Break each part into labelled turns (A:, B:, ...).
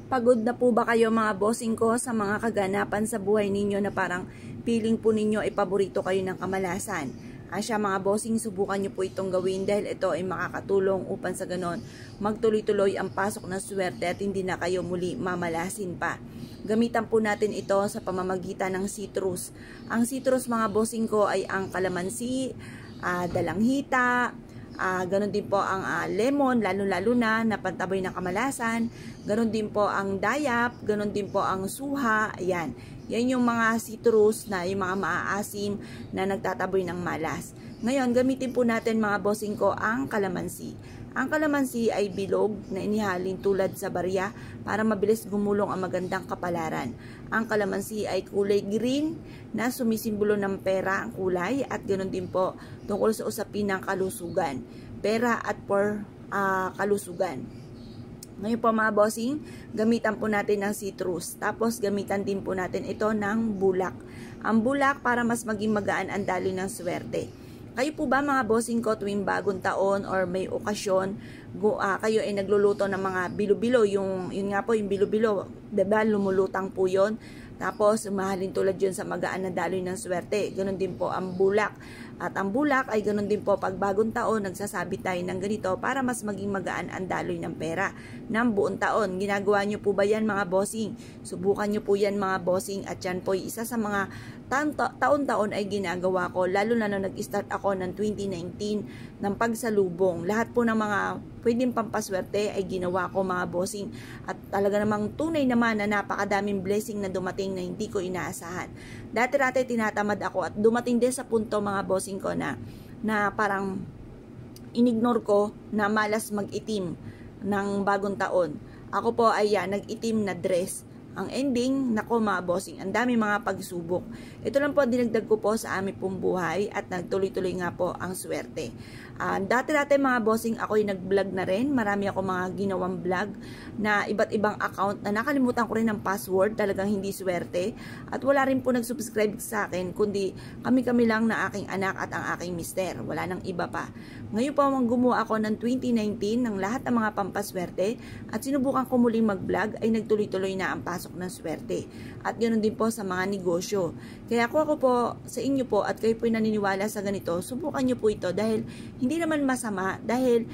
A: Pagod na po ba kayo mga bossing ko sa mga kaganapan sa buhay ninyo na parang feeling po ninyo ay paborito kayo ng kamalasan? Asya mga bossing, subukan nyo po itong gawin dahil ito ay makakatulong upang sa ganon magtuloy-tuloy ang pasok ng swerte at hindi na kayo muli mamalasin pa. Gamitan po natin ito sa pamamagitan ng citrus. Ang citrus mga bossing ko ay ang kalamansi, dalanghita, ganon din po ang lemon, lalo-lalo na pantabay ng kamalasan. Ganon din po ang dayap, ganon din po ang suha. Ayan. Yan yung mga citrus na yung mga maaasim na nagtataboy ng malas. Ngayon, gamitin po natin mga bossing ko ang kalamansi. Ang kalamansi ay bilog na inihalin tulad sa barya para mabilis gumulong ang magandang kapalaran. Ang kalamansi ay kulay green na sumisimbolo ng pera ang kulay at ganoon din po tungkol sa usapin ng kalusugan. Pera at kalusugan. Ngayon po mga bossing, gamitan po natin ng citrus. Tapos gamitan din po natin ito ng bulak. Ang bulak para mas maging magaan ang daloy ng swerte. Kayo po ba mga bossing ko tuwing bagong taon or may okasyon, kayo ay nagluluto ng mga bilo-bilo, yun nga po yung bilo-bilo, diba lumulutang po yun. Tapos mahalin tulad yun sa magaan na daloy ng swerte. Ganon din po ang bulak. At ang bulak ay ganon din po pag bagong taon, nagsasabi tayo ng ganito para mas maging magaan ang daloy ng pera ng buong taon. Ginagawa nyo po ba yan mga bossing? Subukan nyo po yan mga bossing at yan po isa sa mga taon-taon ay ginagawa ko, lalo na nung nag-start ako ng 2019 ng pagsalubong. Lahat po ng mga pwedeng pampaswerte ay ginawa ko mga bossing at talaga namang tunay naman na napakadaming blessing na dumating na hindi ko inaasahan. Dati-dati tinatamad ako at dumating din sa punto mga bossing ko na parang inignore ko na malas mag-itim ng bagong taon. Ako po ay nag-itim na dress. Ang ending, nako mga bossing, ang dami mga pagsubok. Ito lang po dinagdag ko po sa aming pong buhay at nagtuloy-tuloy nga po ang swerte. Dati-dati mga bossing, ako'y nag-vlog na rin. Marami ako mga ginawang vlog na iba't ibang account na nakalimutan ko rin ng password, talagang hindi swerte. At wala rin po nag-subscribe sa akin, kundi kami-kami lang na aking anak at ang aking mister. Wala nang iba pa. Ngayon po gumawa ako ng 2019 ng lahat ng mga pampaswerte at sinubukan ko muling mag-vlog ay nagtuloy-tuloy na ang pasok ng swerte. At ganoon din po sa mga negosyo. Kaya ako po sa inyo po at kayo po naniniwala sa ganito, subukan nyo po ito dahil hindi naman masama dahil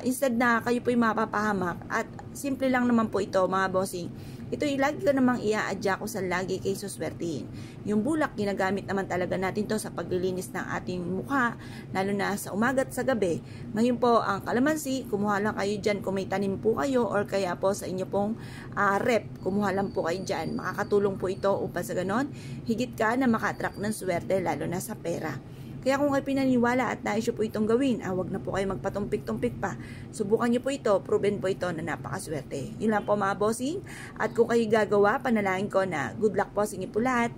A: instead na kayo po'y mapapahamak at simple lang naman po ito mga bossing. Ito lagi ko namang i-a-adya ko sa lagi kay suswertihin. Yung bulak, ginagamit naman talaga natin to sa paglilinis ng ating mukha, lalo na sa umaga at sa gabi. Ngayon po, ang kalamansi, kumuha lang kayo dyan kung may tanim po kayo or kaya po sa inyo pong rep, kumuha lang po kayo dyan. Makakatulong po ito upang sa ganon, higit ka na maka-attract ng swerte, lalo na sa pera. Kaya kung kayo pinaniwala at nais po itong gawin, wag na po kayo magpatumpik-tumpik pa. Subukan nyo po ito, proven po ito na napakaswerte. Yun lang po mga bossing. At kung kayo gagawa, panalangin ko na good luck po sa inyo po lahat.